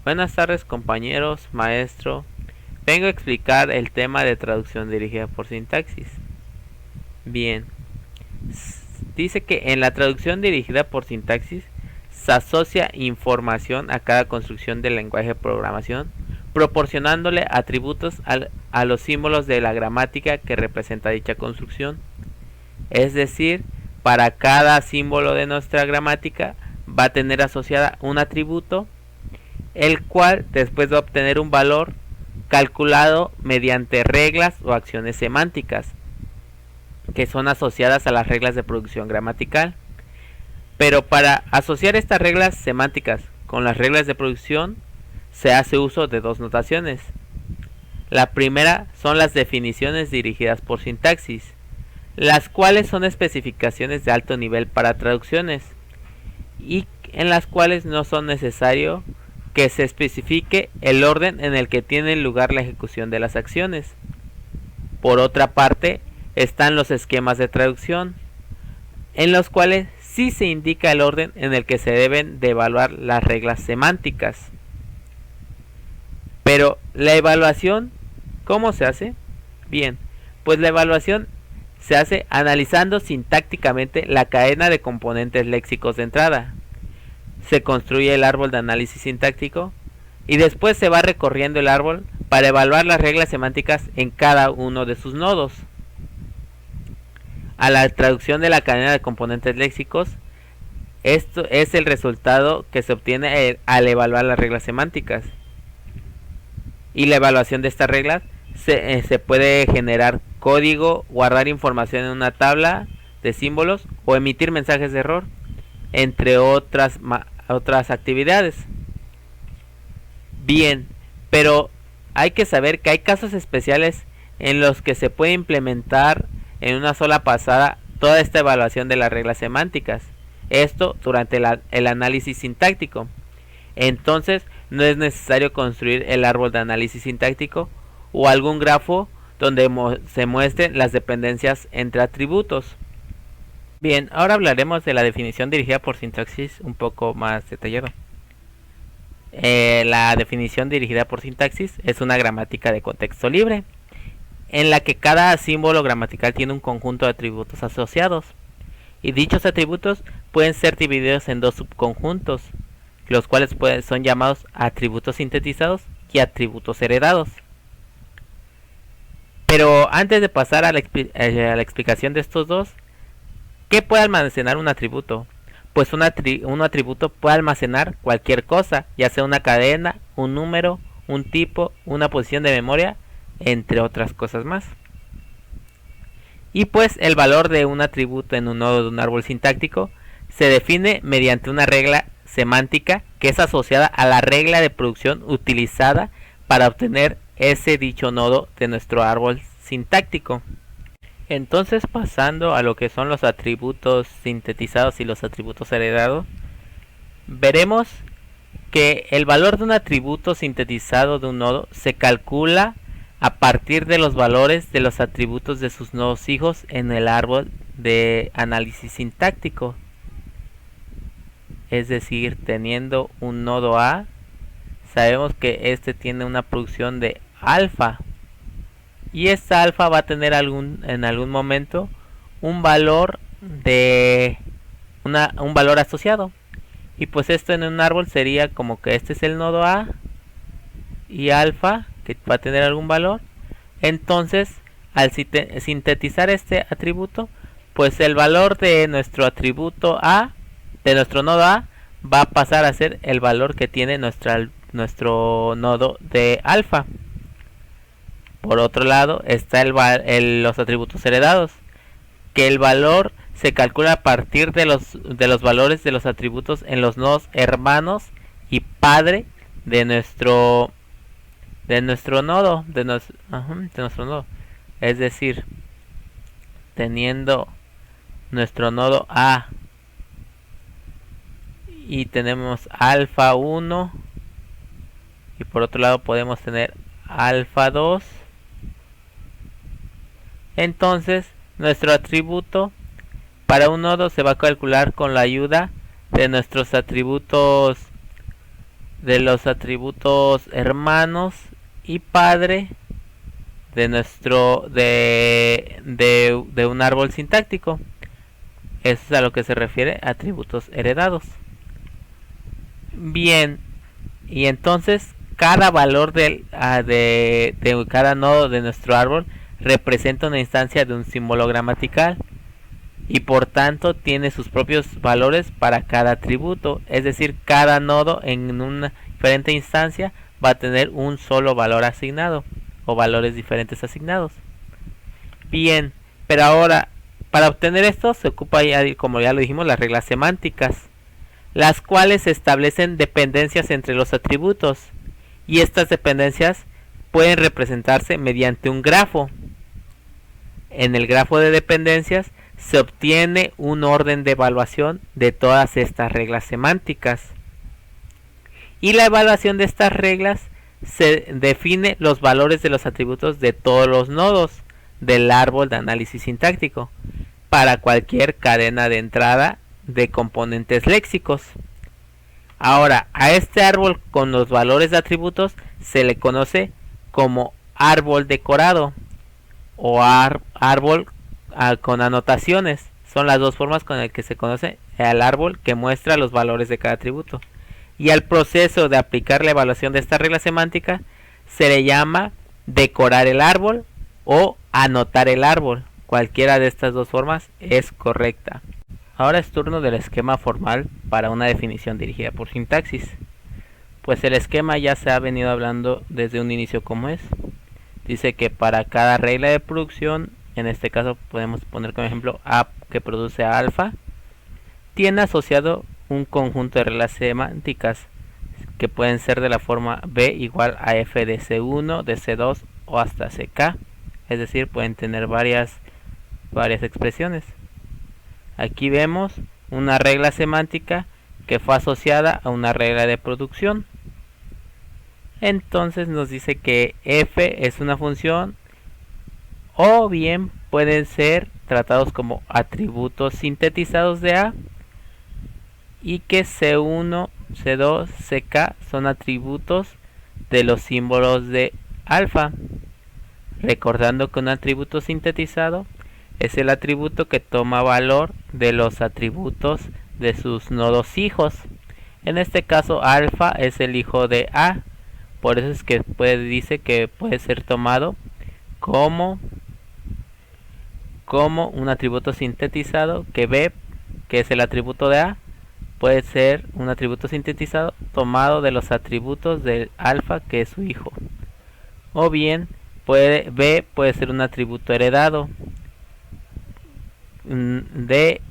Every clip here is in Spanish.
Buenas tardes compañeros, maestro. Vengo a explicar el tema de traducción dirigida por sintaxis. Bien, dice que en la traducción dirigida por sintaxis se asocia información a cada construcción del lenguaje de programación, proporcionándole atributos a los símbolos de la gramática que representa dicha construcción. Es decir, para cada símbolo de nuestra gramática va a tener asociada un atributo, el cual después va a obtener un valor calculado mediante reglas o acciones semánticas que son asociadas a las reglas de producción gramatical. Pero para asociar estas reglas semánticas con las reglas de producción se hace uso de dos notaciones. La primera son las definiciones dirigidas por sintaxis, las cuales son especificaciones de alto nivel para traducciones y en las cuales no son necesario que se especifique el orden en el que tiene lugar la ejecución de las acciones. Por otra parte, están los esquemas de traducción, en los cuales sí se indica el orden en el que se deben de evaluar las reglas semánticas. Pero la evaluación, ¿cómo se hace? Bien, pues la evaluación se hace analizando sintácticamente la cadena de componentes léxicos de entrada. Se construye el árbol de análisis sintáctico y después se va recorriendo el árbol para evaluar las reglas semánticas en cada uno de sus nodos. A la traducción de la cadena de componentes léxicos, esto es el resultado que se obtiene al evaluar las reglas semánticas. Y la evaluación de estas reglas se puede generar código, guardar información en una tabla de símbolos o emitir mensajes de error, entre otras actividades. Bien, pero hay que saber que hay casos especiales en los que se puede implementar en una sola pasada toda esta evaluación de las reglas semánticas. Esto durante el análisis sintáctico. Entonces no es necesario construir el árbol de análisis sintáctico o algún grafo donde se muestren las dependencias entre atributos. Bien, ahora hablaremos de la definición dirigida por sintaxis un poco más detallado. La definición dirigida por sintaxis es una gramática de contexto libre, en la que cada símbolo gramatical tiene un conjunto de atributos asociados, y dichos atributos pueden ser divididos en dos subconjuntos, los cuales son llamados atributos sintetizados y atributos heredados. Pero antes de pasar a la explicación de estos dos, ¿qué puede almacenar un atributo? Pues un atributo puede almacenar cualquier cosa, ya sea una cadena, un número, un tipo, una posición de memoria, entre otras cosas más. Y pues el valor de un atributo en un nodo de un árbol sintáctico se define mediante una regla semántica que es asociada a la regla de producción utilizada para obtener ese dicho nodo de nuestro árbol sintáctico. Entonces, pasando a lo que son los atributos sintetizados y los atributos heredados, veremos que el valor de un atributo sintetizado de un nodo se calcula a partir de los valores de los atributos de sus nodos hijos en el árbol de análisis sintáctico. Es decir, teniendo un nodo A, sabemos que este tiene una producción de alfa, y esta alfa va a tener en algún momento un valor un valor asociado, y pues esto en un árbol sería como que este es el nodo A y alfa que va a tener algún valor. Entonces al sintetizar este atributo, pues el valor de nuestro atributo A, de nuestro nodo A, va a pasar a ser el valor que tiene nuestro nodo de alfa. Por otro lado está los atributos heredados, que el valor se calcula a partir de los valores de los atributos en los nodos hermanos y padre de nuestro nodo, de nuestro nodo. Es decir, teniendo nuestro nodo A y tenemos alfa 1, y por otro lado podemos tener alfa 2, entonces nuestro atributo para un nodo se va a calcular con la ayuda de nuestros atributos de los atributos hermanos y padre de nuestro de un árbol sintáctico. Eso es a lo que se refiere atributos heredados. Bien, y entonces cada valor de cada nodo de nuestro árbol representa una instancia de un símbolo gramatical y por tanto tiene sus propios valores para cada atributo, es decir, cada nodo en una diferente instancia va a tener un solo valor asignado o valores diferentes asignados. Bien, pero ahora para obtener esto se ocupa, como ya lo dijimos, las reglas semánticas, las cuales establecen dependencias entre los atributos y estas dependencias pueden representarse mediante un grafo. En el grafo de dependencias se obtiene un orden de evaluación de todas estas reglas semánticas. Y la evaluación de estas reglas se define los valores de los atributos de todos los nodos del árbol de análisis sintáctico para cualquier cadena de entrada de componentes léxicos. Ahora, a este árbol con los valores de atributos se le conoce como árbol decorado o árbol con anotaciones. Son las dos formas con las que se conoce al árbol que muestra los valores de cada atributo. Y al proceso de aplicar la evaluación de esta regla semántica se le llama decorar el árbol o anotar el árbol. Cualquiera de estas dos formas es correcta. Ahora es turno del esquema formal para una definición dirigida por sintaxis. Pues el esquema ya se ha venido hablando desde un inicio como es. Dice que para cada regla de producción, en este caso podemos poner como ejemplo A que produce a alfa, tiene asociado un conjunto de reglas semánticas que pueden ser de la forma B igual a F de C1, de C2 o hasta CK. Es decir, pueden tener varias expresiones. Aquí vemos una regla semántica que fue asociada a una regla de producción. Entonces nos dice que F es una función o bien pueden ser tratados como atributos sintetizados de A y que C1, C2, CK son atributos de los símbolos de alfa. Recordando que un atributo sintetizado es el atributo que toma valor de los atributos de sus nodos hijos. En este caso alfa es el hijo de A, por eso es que dice que puede ser tomado como un atributo sintetizado, que B, que es el atributo de A, puede ser un atributo sintetizado tomado de los atributos del alfa, que es su hijo. O bien B puede ser un atributo heredado de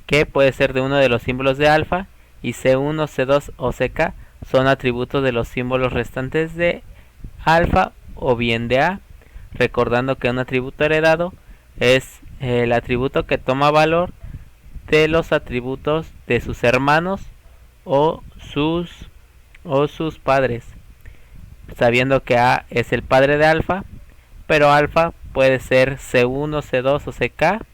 que puede ser de uno de los símbolos de alfa, y C1, C2 o CK son atributos de los símbolos restantes de alfa o bien de A, recordando que un atributo heredado es el atributo que toma valor de los atributos de sus hermanos o sus padres, sabiendo que A es el padre de alfa, pero alfa puede ser C1, C2 o CK,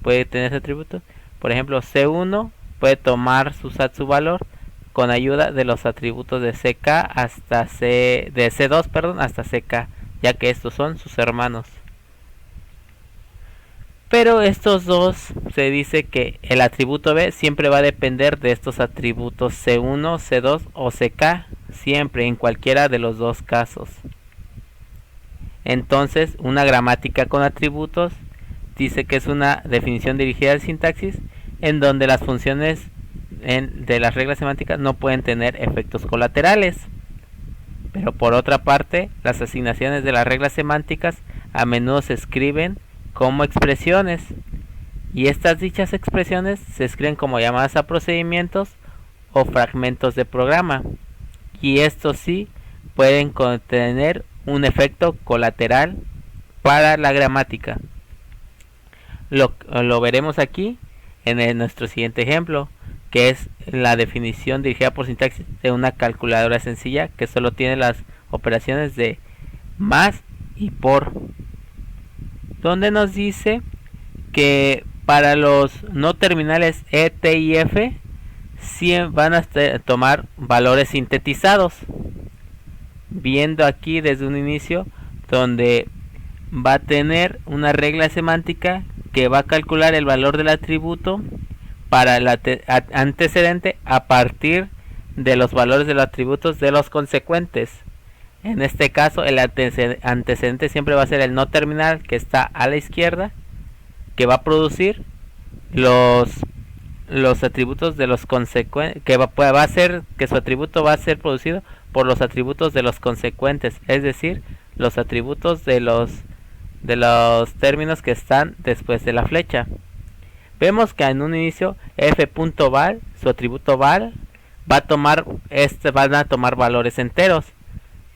puede tener ese atributo. Por ejemplo, C1 puede tomar su valor con ayuda de los atributos de CK hasta de C2, hasta CK, ya que estos son sus hermanos. Pero estos dos, se dice que el atributo B siempre va a depender de estos atributos C1, C2 o CK, siempre en cualquiera de los dos casos. Entonces, una gramática con atributos dice que es una definición dirigida al sintaxis en donde las funciones de las reglas semánticas no pueden tener efectos colaterales. Pero por otra parte, las asignaciones de las reglas semánticas a menudo se escriben como expresiones, y estas dichas expresiones se escriben como llamadas a procedimientos o fragmentos de programa, y estos sí pueden contener un efecto colateral para la gramática. Lo veremos aquí en nuestro siguiente ejemplo, que es la definición dirigida por sintaxis de una calculadora sencilla que solo tiene las operaciones de más y por, donde nos dice que para los no terminales E, T y F van a tomar valores sintetizados, viendo aquí desde un inicio donde va a tener una regla semántica que va a calcular el valor del atributo para el antecedente a partir de los valores de los atributos de los consecuentes. En este caso el antecedente siempre va a ser el no terminal, que está a la izquierda, que va a producir los atributos de los consecuentes, que va a ser que su atributo va a ser producido por los atributos de los consecuentes, es decir, los atributos de los términos que están después de la flecha. Vemos que en un inicio f.val, su atributo val, van a tomar valores enteros.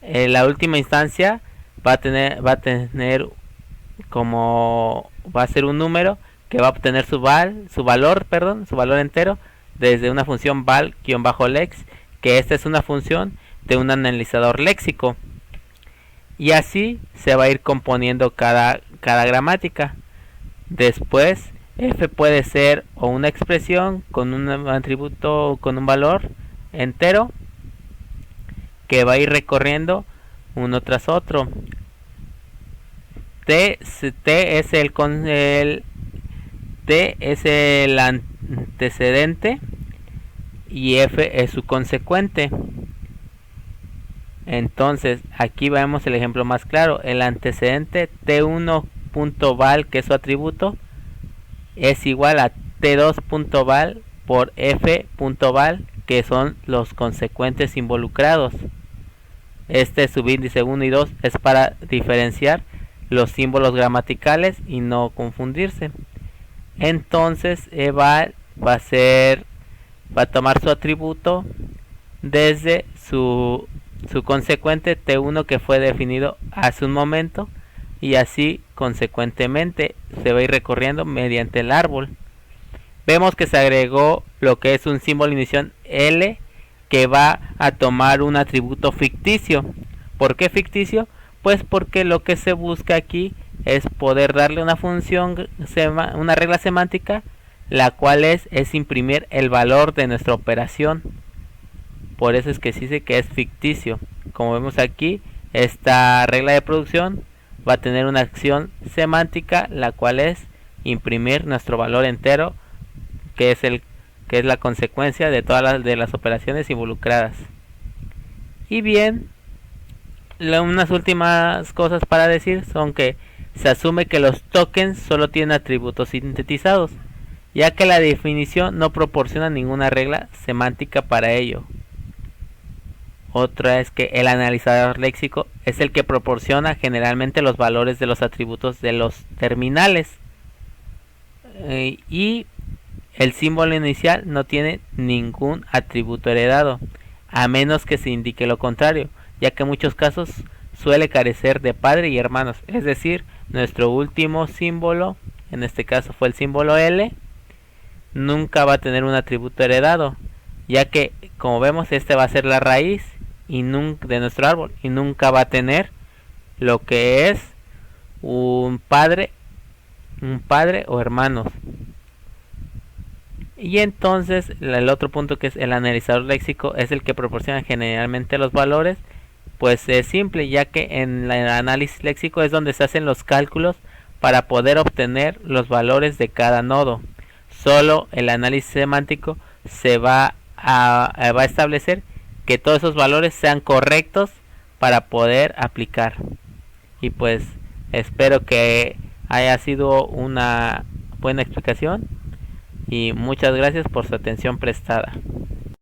En la última instancia va a tener como va a ser un número que va a obtener su valor entero desde una función val-lex, que esta es una función de un analizador léxico. Y así se va a ir componiendo cada gramática. Después f puede ser o una expresión con un atributo, con un valor entero, que va a ir recorriendo uno tras otro. T es el antecedente y f es su consecuente. Entonces aquí vemos el ejemplo más claro. El antecedente t1.val, que es su atributo, es igual a t2.val por f.val, que son los consecuentes involucrados. Este subíndice 1 y 2 es para diferenciar los símbolos gramaticales y no confundirse. Entonces eval va a tomar su atributo desde su consecuente t1, que fue definido hace un momento, y así consecuentemente se va a ir recorriendo mediante el árbol. Vemos que se agregó lo que es un símbolo inicial L, que va a tomar un atributo ficticio. ¿Por qué ficticio? Pues porque lo que se busca aquí es poder darle una función, una regla semántica, la cual es imprimir el valor de nuestra operación. Por eso es que se dice que es ficticio. Como vemos aquí, esta regla de producción va a tener una acción semántica, la cual es imprimir nuestro valor entero, que es la consecuencia de todas las operaciones involucradas. Y bien, unas últimas cosas para decir son que se asume que los tokens solo tienen atributos sintetizados, ya que la definición no proporciona ninguna regla semántica para ello. Otra es que el analizador léxico es el que proporciona generalmente los valores de los atributos de los terminales, y el símbolo inicial no tiene ningún atributo heredado, a menos que se indique lo contrario, ya que en muchos casos suele carecer de padre y hermanos. Es decir, nuestro último símbolo, en este caso fue el símbolo L, nunca va a tener un atributo heredado, ya que, como vemos, este va a ser la raíz de nuestro árbol, y nunca va a tener lo que es un padre o hermanos. Y entonces el otro punto, que es el analizador léxico, es el que proporciona generalmente los valores. Pues es simple, ya que en el análisis léxico es donde se hacen los cálculos para poder obtener los valores de cada nodo. Solo el análisis semántico se va a establecer que todos esos valores sean correctos para poder aplicar. Y pues espero que haya sido una buena explicación, y muchas gracias por su atención prestada.